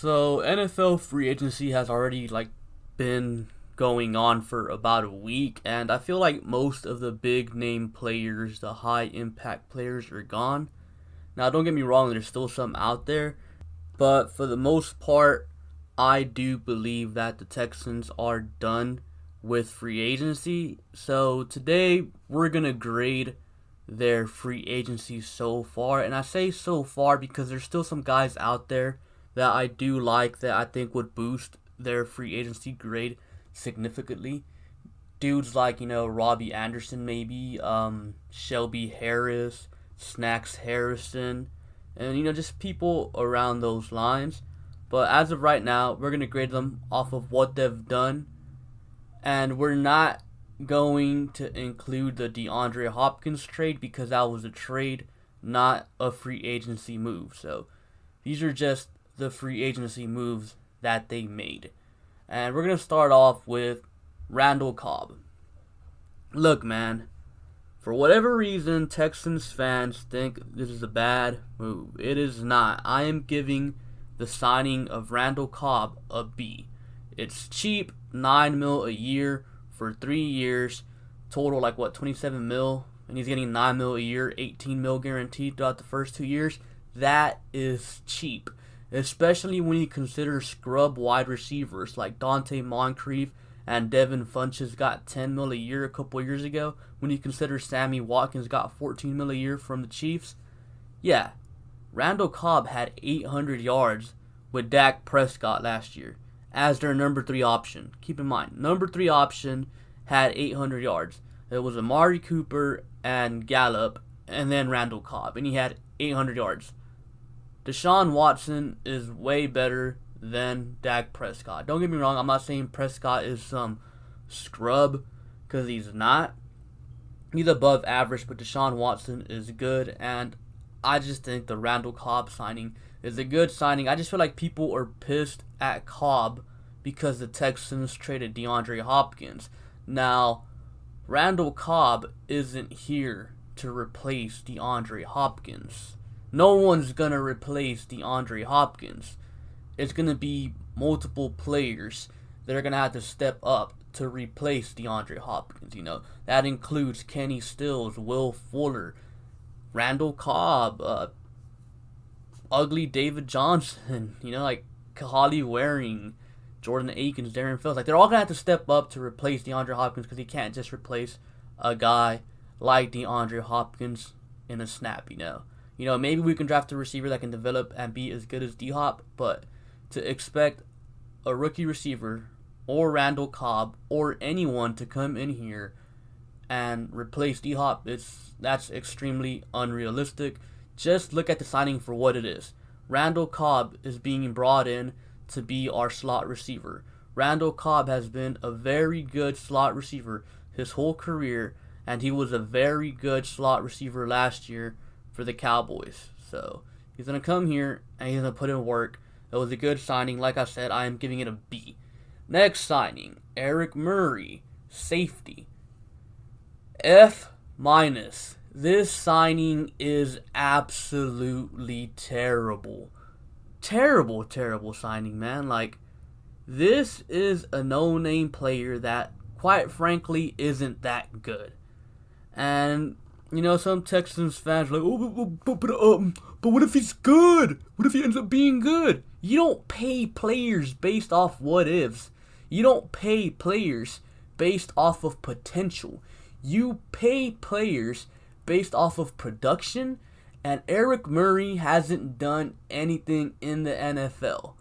So NFL free agency has already been going on for about a week, and I feel like most of the big name players, the high impact players, are gone. Now, don't get me wrong, there's still some out there, but for the most part, I do believe that the Texans are done with free agency. So today we're gonna grade their free agency so far, and I say so far because there's still some guys out there that I do like that I think would boost their free agency grade significantly. Dudes like, Robbie Anderson, maybe, Shelby Harris, Snacks Harrison, and, just people around those lines. But as of right now, we're going to grade them off of what they've done, and we're not going to include the DeAndre Hopkins trade because that was a trade, not a free agency move. So these are just the free agency moves that they made. And we're going to start off with Randall Cobb. Look, man, for whatever reason, Texans fans think this is a bad move. It is not. I am giving the signing of Randall Cobb a B. It's cheap, $9 million a year for 3 years, total 27 mil, and he's getting $9 million a year, $18 million guaranteed throughout the first 2 years. That is cheap, especially when you consider scrub wide receivers like Dante Moncrief and Devin Funchess got $10 million a year a couple years ago. When you consider Sammy Watkins got $14 million a year from the Chiefs. Yeah, Randall Cobb had 800 yards with Dak Prescott last year as their number 3 option. Keep in mind, number 3 option had 800 yards. It was Amari Cooper and Gallup and then Randall Cobb, and he had 800 yards. Deshaun Watson is way better than Dak Prescott. Don't get me wrong, I'm not saying Prescott is some scrub, because he's not. He's above average, but Deshaun Watson is good, and I just think the Randall Cobb signing is a good signing. I just feel like people are pissed at Cobb because the Texans traded DeAndre Hopkins. Now, Randall Cobb isn't here to replace DeAndre Hopkins. No one's going to replace DeAndre Hopkins. It's going to be multiple players that are going to have to step up to replace DeAndre Hopkins. That includes Kenny Stills, Will Fuller, Randall Cobb, Ugly David Johnson, Kahali Waring, Jordan Akins, Darren Phillips. They're all going to have to step up to replace DeAndre Hopkins because he can't just replace a guy like DeAndre Hopkins in a snap, Maybe we can draft a receiver that can develop and be as good as D-Hop, but to expect a rookie receiver or Randall Cobb or anyone to come in here and replace D-Hop, that's extremely unrealistic. Just look at the signing for what it is. Randall Cobb is being brought in to be our slot receiver. Randall Cobb has been a very good slot receiver his whole career, and he was a very good slot receiver last year for the Cowboys. So he's going to come here and he's going to put in work. It was a good signing. Like I said, I am giving it a B. Next signing, Eric Murray, safety. F-. This signing is absolutely terrible. Terrible signing, man. This is a no-name player that, quite frankly, isn't that good. And, some Texans fans are like, but what if he's good? What if he ends up being good? You don't pay players based off what-ifs. You don't pay players based off of potential. You pay players based off of production, and Eric Murray hasn't done anything in the NFL.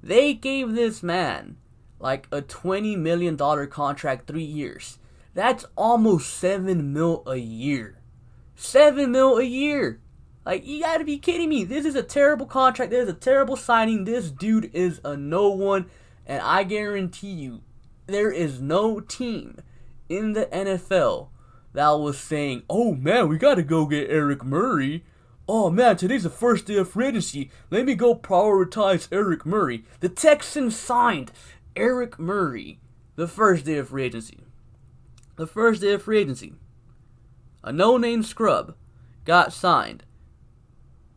They gave this man a $20 million contract, 3 years. That's almost $7 million a year. $7 million a year. You gotta be kidding me. This is a terrible contract. This is a terrible signing. This dude is a no one, and I guarantee you, there is no team in the NFL that was saying, oh man, we gotta go get Eric Murray. Oh man, today's the first day of free agency. Let me go prioritize Eric Murray. The Texans signed Eric Murray the first day of free agency. A no-name scrub got signed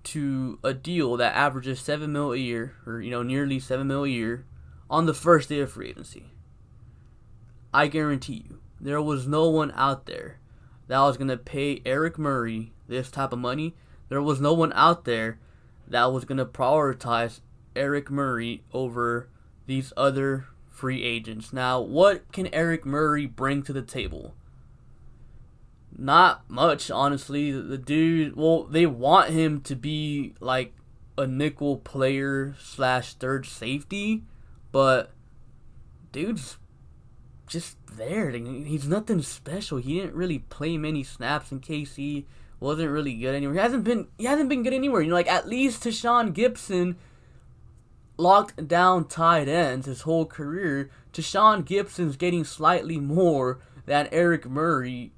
to a deal that averages $7 million a year, or nearly $7 million a year, on the first day of free agency. I guarantee you, there was no one out there that was gonna pay Eric Murray this type of money. There was no one out there that was gonna prioritize Eric Murray over these other free agents. Now, what can Eric Murray bring to the table? Not much, honestly. The dude, well, they want him to be like a nickel player / third safety, but dude's just there. He's nothing special. He didn't really play many snaps in KC. Wasn't really good anywhere. He hasn't been good anywhere. Like at least Tashawn Gibson locked down tight ends his whole career. Tashawn Gibson's getting slightly more than Eric Murray.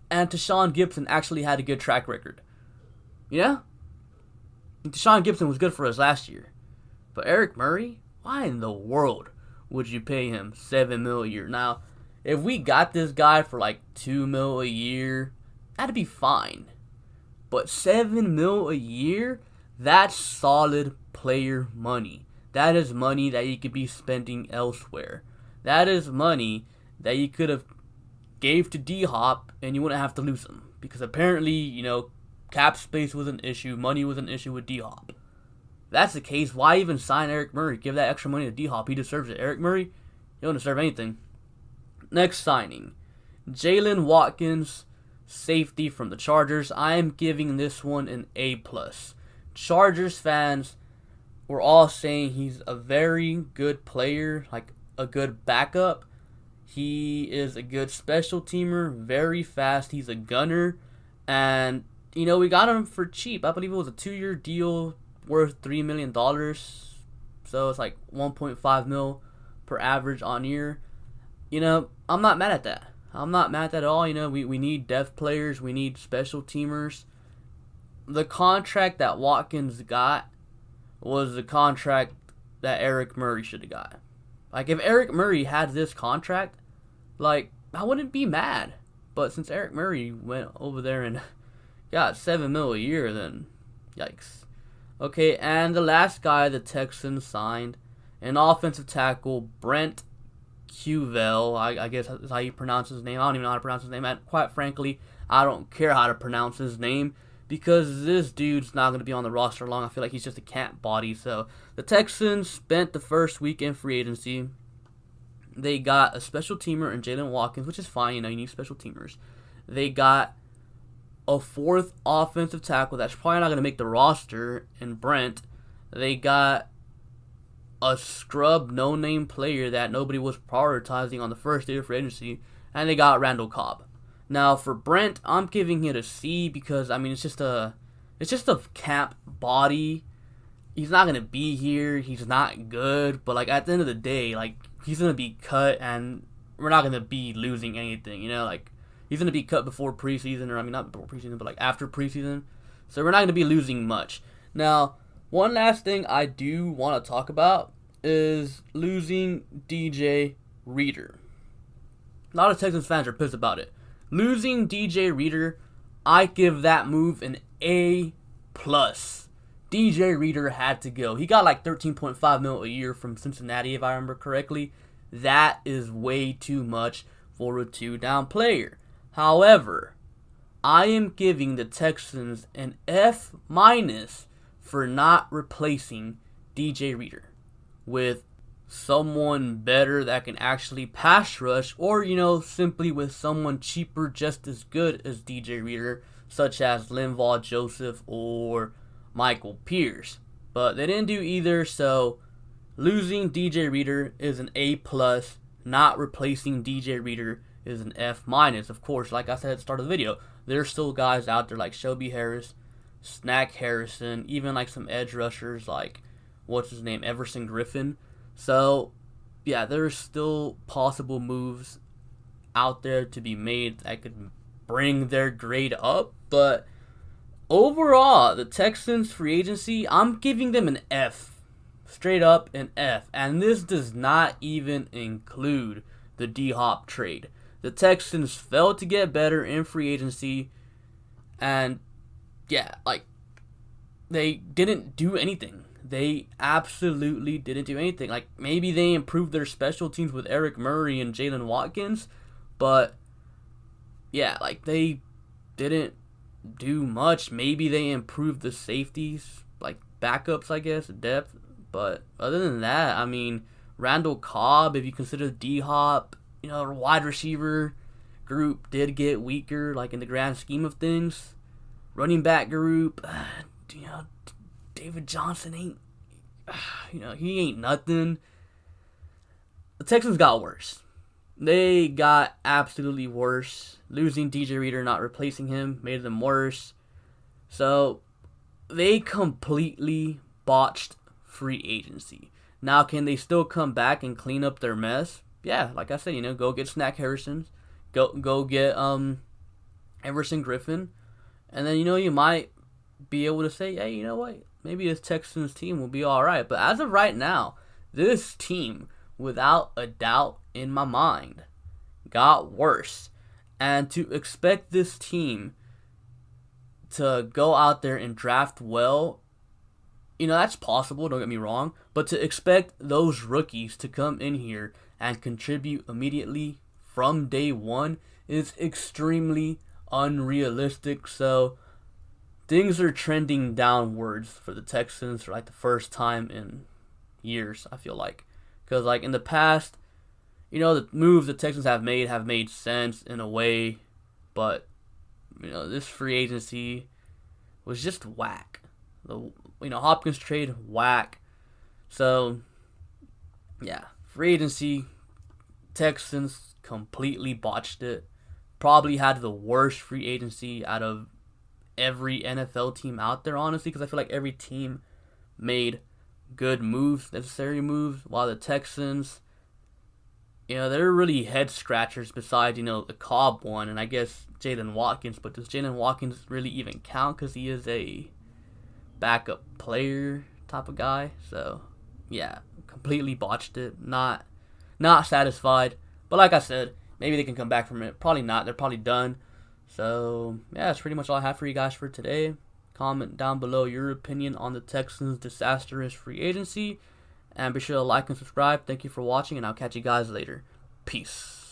And Tashawn Gibson actually had a good track record. Yeah? Tashawn Gibson was good for us last year. But Eric Murray? Why in the world would you pay him $7 million a year? Now, if we got this guy for like $2 million a year, that'd be fine. But $7 million a year? That's solid player money. That is money that you could be spending elsewhere. That is money that you could have gave to D-Hop and you wouldn't have to lose him. Because apparently, cap space was an issue. Money was an issue with D-Hop. If that's the case, why even sign Eric Murray? Give that extra money to D-Hop. He deserves it. Eric Murray, he don't deserve anything. Next signing, Jalen Watkins, safety from the Chargers. I am giving this one an A+. Chargers fans were all saying he's a very good player, like a good backup. He is a good special teamer, very fast. He's a gunner. And, we got him for cheap. I believe it was a 2-year deal worth $3 million. So it's like 1.5 mil per average on year. I'm not mad at that. I'm not mad at that at all. We need depth players. We need special teamers. The contract that Watkins got was the contract that Eric Murray should have got. Like, if Eric Murray had this contract, I wouldn't be mad. But since Eric Murray went over there and got $7 million a year, then yikes. Okay, and the last guy the Texans signed, an offensive tackle, Brent Cuvell. I guess that's how you pronounce his name. I don't even know how to pronounce his name. And quite frankly, I don't care how to pronounce his name because this dude's not going to be on the roster long. I feel like he's just a cat body. So the Texans spent the first week in free agency. They got a special teamer in Jalen Watkins, which is fine. You need special teamers. They got a fourth offensive tackle that's probably not going to make the roster in Brent. They got a scrub no-name player that nobody was prioritizing on the first day of free agency, and they got Randall Cobb. Now for Brent, I'm giving it a C because it's just a camp body. He's not gonna be here. He's not good, but at the end of the day, he's gonna be cut, and we're not gonna be losing anything. He's gonna be cut before preseason, or not before preseason, but after preseason. So we're not gonna be losing much. Now, one last thing I do want to talk about is losing DJ Reader. A lot of Texans fans are pissed about it. Losing DJ Reader, I give that move an A+. DJ Reader had to go. He got $13.5 million a year from Cincinnati, if I remember correctly. That is way too much for a 2-down player. However, I am giving the Texans an F- for not replacing DJ Reader with someone better that can actually pass rush, or simply with someone cheaper just as good as DJ Reader, such as Linval Joseph or Michael Pierce. But they didn't do either, so losing DJ Reader is an A+, not replacing DJ Reader is an F-. Of course, like I said at the start of the video, there's still guys out there like Shelby Harris, Snack Harrison, even some edge rushers like Everson Griffin. So yeah, there's still possible moves out there to be made that could bring their grade up, but overall, the Texans free agency, I'm giving them an F. Straight up an F. And this does not even include the D-Hop trade. The Texans failed to get better in free agency, and yeah, they didn't do anything. They absolutely didn't do anything. Like, maybe they improved their special teams with Eric Murray and Jalen Watkins, but yeah, like, they didn't do much. Maybe they improved the safeties, like backups, I guess, depth. But other than that, I mean, Randall Cobb, if you consider D-Hop, wide receiver group did get weaker, like in the grand scheme of things. Running back group, David Johnson ain't, he ain't nothing. The Texans got worse. They got absolutely worse. Losing DJ Reader, not replacing him, made them worse. So, they completely botched free agency. Now, can they still come back and clean up their mess? Yeah, like I said, go get Snack Harrison. Go get Everson Griffin. And then, you might be able to say, hey, you know what? Maybe this Texans team will be alright. But as of right now, this team, without a doubt in my mind, got worse. And to expect this team to go out there and draft well, that's possible, don't get me wrong. But to expect those rookies to come in here and contribute immediately from day one is extremely unrealistic. So things are trending downwards for the Texans for like the first time in years, I feel like. Because like in the past, the moves the Texans have made sense in a way, but this free agency was just whack. The Hopkins trade, whack. So yeah, free agency, Texans completely botched it. Probably had the worst free agency out of every NFL team out there, honestly, because I feel like every team made good moves, necessary moves, while the Texans, they're really head scratchers besides, the Cobb one, and I guess Jalen Watkins, but does Jalen Watkins really even count because he is a backup player type of guy? So, yeah, completely botched it, not satisfied, but like I said, maybe they can come back from it, probably not, they're probably done. So, yeah, that's pretty much all I have for you guys for today. Comment down below your opinion on the Texans' disastrous free agency. And be sure to like and subscribe. Thank you for watching, and I'll catch you guys later. Peace.